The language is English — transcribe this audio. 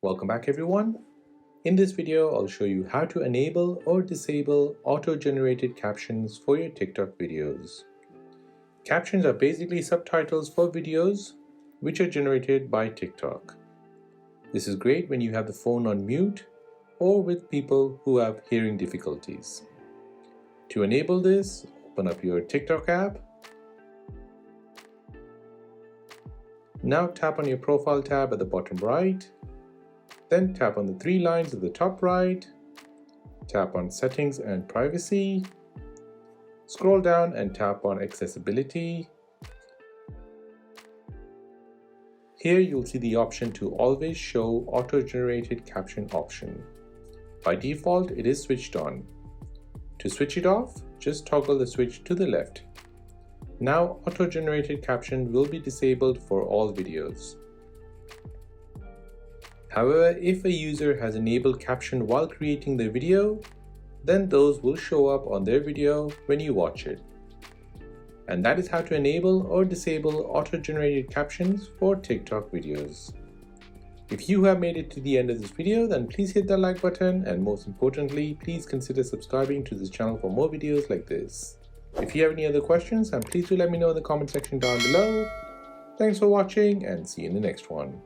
Welcome back everyone. In this video, I'll show you how to enable or disable auto-generated captions for your TikTok videos. Captions are basically subtitles for videos which are generated by TikTok. This is great when you have the phone on mute or with people who have hearing difficulties. To enable this, open up your TikTok app. Now tap on your profile tab at the bottom right. Then tap on the three lines at the top right. Tap on Settings and Privacy. Scroll down and tap on Accessibility. Here you'll see the option to always show auto-generated caption option. By default, it is switched on. To switch it off, just toggle the switch to the left. Now auto-generated caption will be disabled for all videos. However, if a user has enabled caption while creating their video, then those will show up on their video when you watch it. And that is how to enable or disable auto-generated captions for TikTok videos. If you have made it to the end of this video, then please hit the like button, and most importantly, please consider subscribing to this channel for more videos like this. If you have any other questions, then please do let me know in the comment section down below. Thanks for watching and see you in the next one.